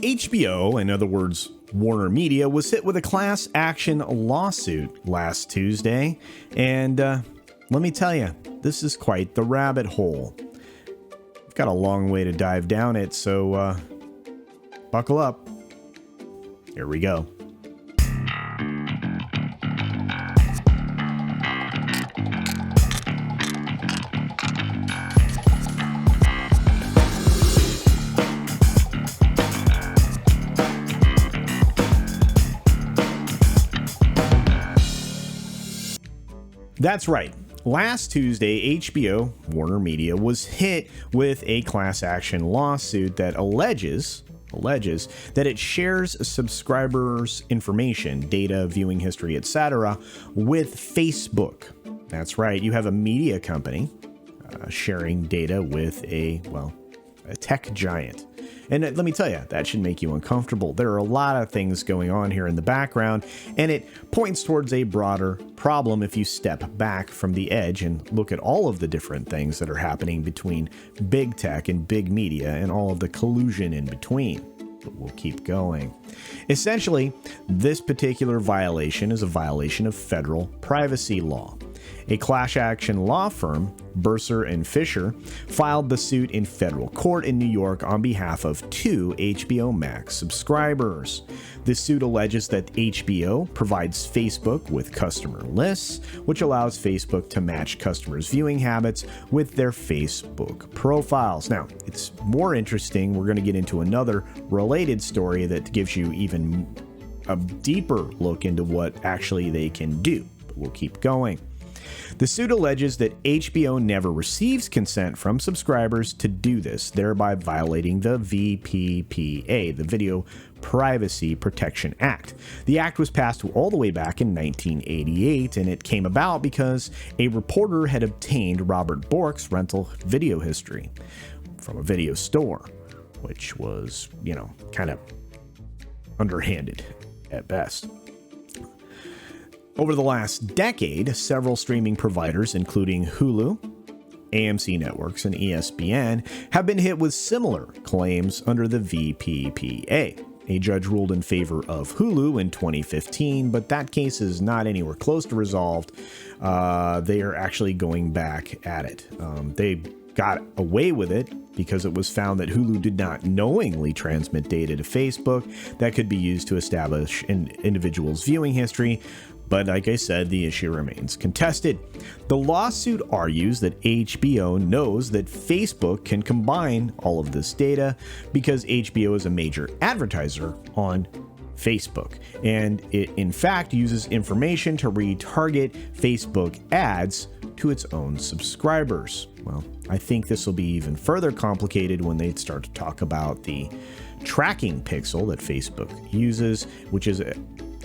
HBO, in other words, Warner Media, was hit with a class action lawsuit last Tuesday. And let me tell you, this is quite the rabbit hole. We've got a long way to dive down it, so buckle up. Here we go. That's right. Last Tuesday, HBO, Warner Media, was hit with a class action lawsuit that alleges that it shares subscribers' information, data, viewing history, etc., with Facebook. That's right. You have a media company sharing data with a tech giant. And let me tell you, that should make you uncomfortable. There are a lot of things going on here in the background, and it points towards a broader problem if you step back from the edge and look at all of the different things that are happening between big tech and big media and all of the collusion in between. But we'll keep going. Essentially, this particular violation is a violation of federal privacy law. A class action law firm, Bursar and Fisher, filed the suit in federal court in New York on behalf of 2 HBO Max subscribers. The suit alleges that HBO provides Facebook with customer lists, which allows Facebook to match customers' viewing habits with their Facebook profiles. Now, it's more interesting. We're going to get into another related story that gives you even a deeper look into what actually they can do. But we'll keep going. The suit alleges that HBO never receives consent from subscribers to do this, thereby violating the VPPA, the Video Privacy Protection Act. The act was passed all the way back in 1988, and it came about because a reporter had obtained Robert Bork's rental video history from a video store, which was, kind of underhanded at best. Over the last decade, several streaming providers, including Hulu, AMC Networks, and ESPN, have been hit with similar claims under the VPPA. A judge ruled in favor of Hulu in 2015, but that case is not anywhere close to resolved. They are actually going back at it. They got away with it because it was found that Hulu did not knowingly transmit data to Facebook that could be used to establish an individual's viewing history. But like I said, the issue remains contested. The lawsuit argues that HBO knows that Facebook can combine all of this data because HBO is a major advertiser on Facebook, and it in fact uses information to retarget Facebook ads to its own subscribers. Well, I think this will be even further complicated when they start to talk about the tracking pixel that Facebook uses, which is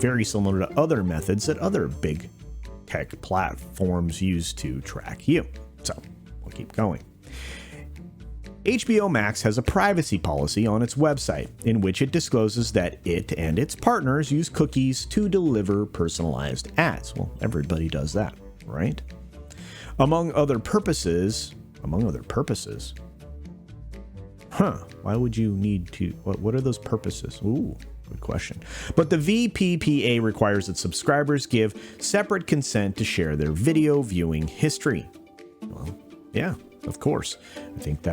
very similar to other methods that other big tech platforms use to track you. So we'll keep going. HBO Max has a privacy policy on its website in which it discloses that it and its partners use cookies to deliver personalized ads. Well, everybody does that, right? Among other purposes. Why would you need to? What are those purposes? Ooh. Good question. But the VPPA requires that subscribers give separate consent to share their video viewing history. Well, yeah, of course. I think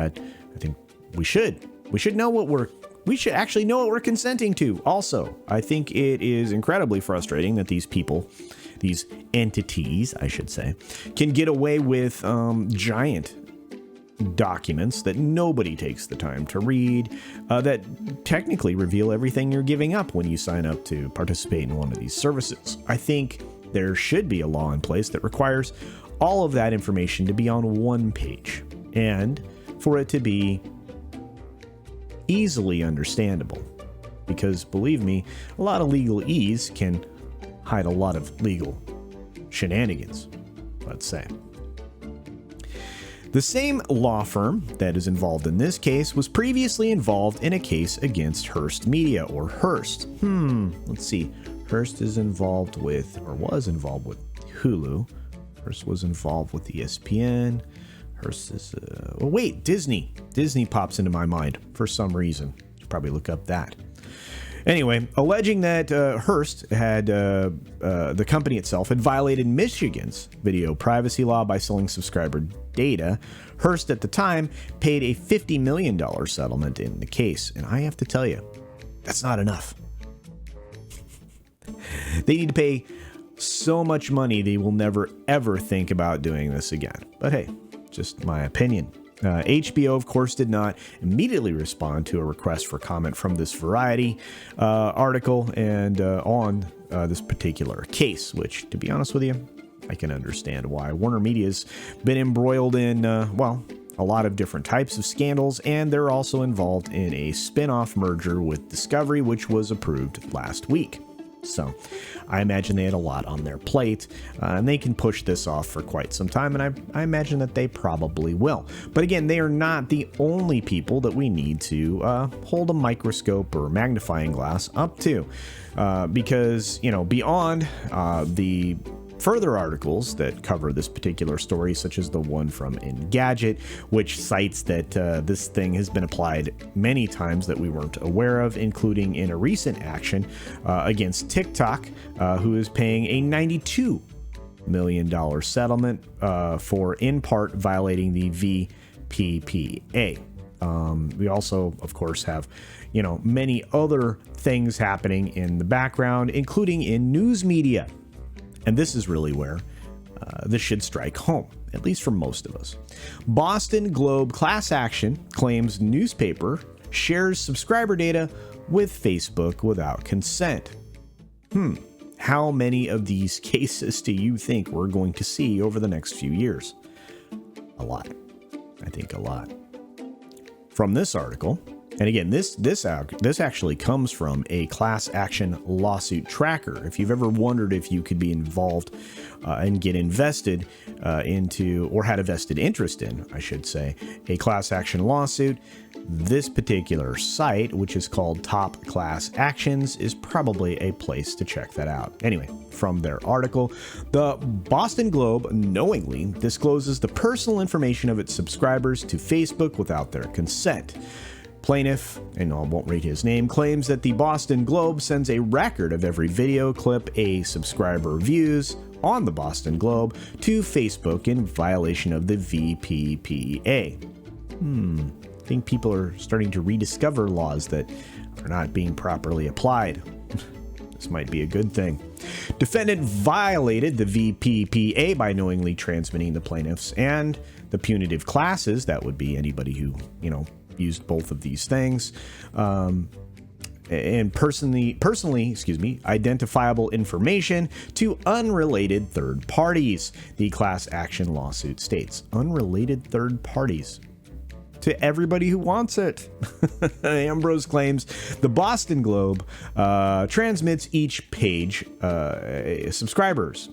we should know we should actually know what we're consenting to. Also, I think it is incredibly frustrating that these people, these entities, I should say, can get away with giant documents that nobody takes the time to read, that technically reveal everything you're giving up when you sign up to participate in one of these services. I think there should be a law in place that requires all of that information to be on one page and for it to be easily understandable. Because believe me, a lot of legalese can hide a lot of legal shenanigans, let's say. The same law firm that is involved in this case was previously involved in a case against Hearst Media, or Hearst. Let's see. Hearst is involved with, or was involved with, Hulu. Hearst was involved with ESPN. Hearst is, Disney. Disney pops into my mind for some reason. You should probably look up that. Anyway, alleging that Hearst had, the company itself, had violated Michigan's video privacy law by selling subscriber data, Hearst at the time paid a $50 million settlement in the case. And I have to tell you, that's not enough. They need to pay so much money they will never, ever think about doing this again. But hey, just my opinion. HBO, of course, did not immediately respond to a request for comment from this Variety article and on this particular case, which, to be honest with you, I can understand why. Warner Media's been embroiled in, well, a lot of different types of scandals, and they're also involved in a spin-off merger with Discovery, which was approved last week. So I imagine they had a lot on their plate, and they can push this off for quite some time, and I imagine that they probably will. But again, they are not the only people that we need to hold a microscope or magnifying glass up to, because, you know, beyond the further articles that cover this particular story, such as the one from Engadget, which cites that this thing has been applied many times that we weren't aware of, including in a recent action against TikTok, who is paying a $92 million settlement for in part violating the VPPA. We also, of course, have, you know, many other things happening in the background, including in news media. And this is really where this should strike home, at least for most of us. Boston Globe class action claims newspaper shares subscriber data with Facebook without consent. How many of these cases do you think we're going to see over the next few years? A lot. I think a lot. From this article, and again, this actually comes from a class action lawsuit tracker. If you've ever wondered if you could be involved and get invested into, or had a vested interest in, I should say, a class action lawsuit, this particular site, which is called Top Class Actions, is probably a place to check that out. Anyway, from their article, the Boston Globe knowingly discloses the personal information of its subscribers to Facebook without their consent. Plaintiff, and I won't read his name, claims that the Boston Globe sends a record of every video clip a subscriber views on the Boston Globe to Facebook in violation of the VPPA. I think people are starting to rediscover laws that are not being properly applied. This might be a good thing. Defendant violated the VPPA by knowingly transmitting the plaintiffs and the punitive classes, that would be anybody who, you know, used both of these things, and personally, identifiable information to unrelated third parties. The class action lawsuit states unrelated third parties to everybody who wants it. Ambrose claims the Boston Globe transmits each page subscribers.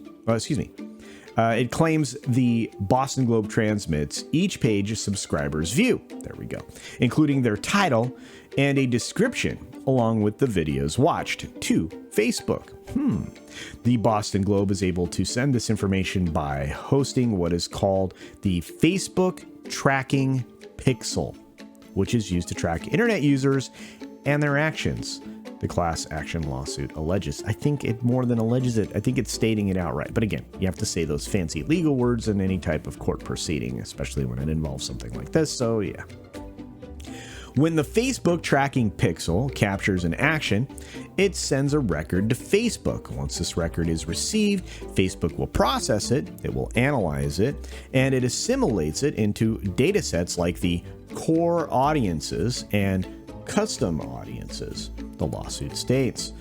It claims the Boston Globe transmits each page a subscriber's view. There we go. Including their title and a description along with the videos watched to Facebook. The Boston Globe is able to send this information by hosting what is called the Facebook Tracking Pixel, which is used to track internet users and their actions. The class action lawsuit alleges. I think it more than alleges it. I think it's stating it outright. But again, you have to say those fancy legal words in any type of court proceeding, especially when it involves something like this. So yeah. When the Facebook tracking pixel captures an action, it sends a record to Facebook. Once this record is received, Facebook will process it, it will analyze it, and it assimilates it into data sets like the core audiences and custom audiences, the lawsuit states.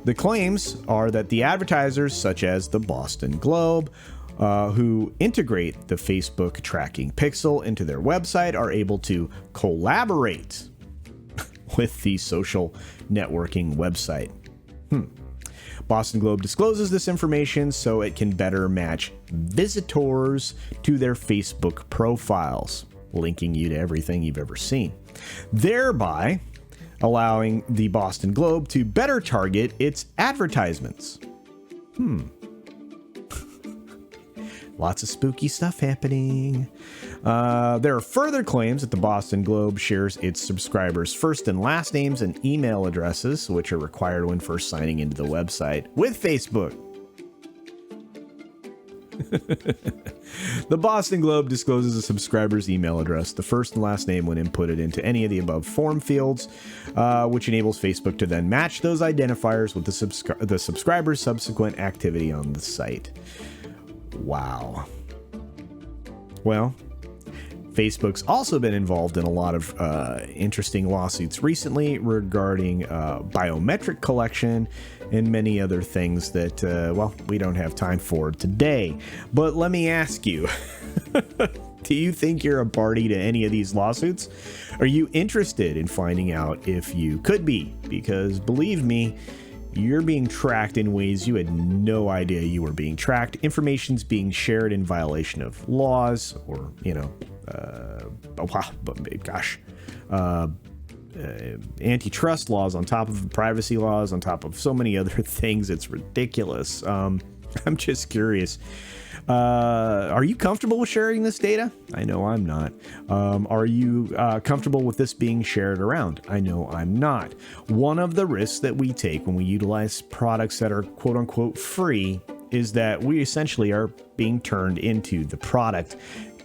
The claims are that the advertisers, such as the Boston Globe, who integrate the Facebook tracking pixel into their website, are able to collaborate with the social networking website. Boston Globe discloses this information so it can better match visitors to their Facebook profiles, linking you to everything you've ever seen, thereby allowing the Boston Globe to better target its advertisements. Lots of spooky stuff happening. There are further claims that the Boston Globe shares its subscribers' first and last names and email addresses, which are required when first signing into the website, with Facebook. The Boston Globe discloses a subscriber's email address, the first and last name when inputted into any of the above form fields, which enables Facebook to then match those identifiers with the subscriber's subsequent activity on the site. Wow. Well, Facebook's also been involved in a lot of interesting lawsuits recently regarding biometric collection and many other things that, well, we don't have time for today. But let me ask you, do you think you're a party to any of these lawsuits? Are you interested in finding out if you could be? Because believe me, you're being tracked in ways you had no idea you were being tracked. Information's being shared in violation of laws or, antitrust laws on top of privacy laws, on top of so many other things. It's ridiculous. I'm just curious. Are you comfortable with sharing this data? I know I'm not. Are you comfortable with this being shared around? I know I'm not. One of the risks that we take when we utilize products that are quote unquote free is that we essentially are being turned into the product,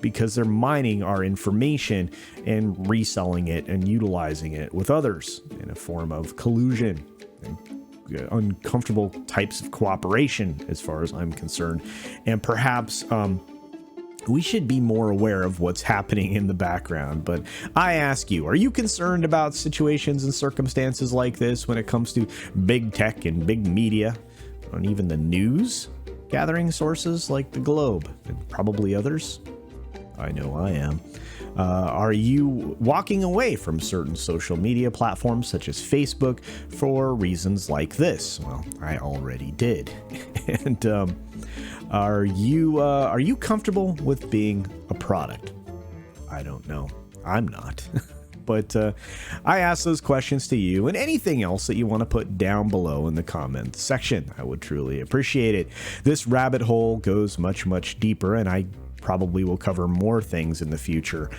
because they're mining our information and reselling it and utilizing it with others in a form of collusion and uncomfortable types of cooperation, as far as I'm concerned. And perhaps we should be more aware of what's happening in the background. But I ask you, are you concerned about situations and circumstances like this when it comes to big tech and big media, and even the news gathering sources like the Globe and probably others? I know I am. Are you walking away from certain social media platforms such as Facebook for reasons like this? Well, I already did. And are you comfortable with being a product? I don't know. I'm not. But I ask those questions to you, and anything else that you want to put down below in the comments section. I would truly appreciate it. This rabbit hole goes much, much deeper, and I probably will cover more things in the future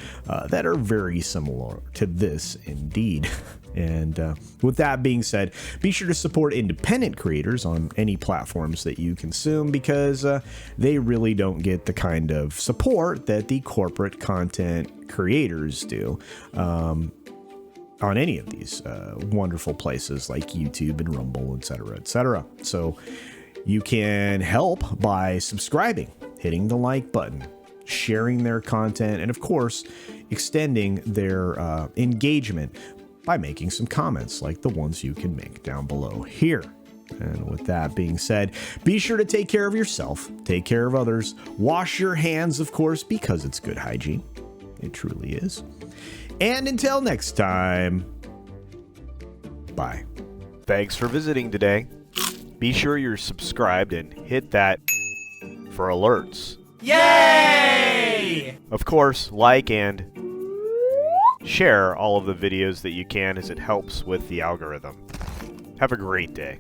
that are very similar to this indeed. And with that being said, be sure to support independent creators on any platforms that you consume, because they really don't get the kind of support that the corporate content creators do on any of these wonderful places like YouTube and Rumble, etc., etc. So you can help by subscribing, hitting the like button, sharing their content, and of course, extending their engagement by making some comments like the ones you can make down below here. And with that being said, be sure to take care of yourself, take care of others, wash your hands, of course, because it's good hygiene. It truly is. And until next time, bye. Thanks for visiting today. Be sure you're subscribed and hit that for alerts. Yay! Of course, like and share all of the videos that you can, as it helps with the algorithm. Have a great day.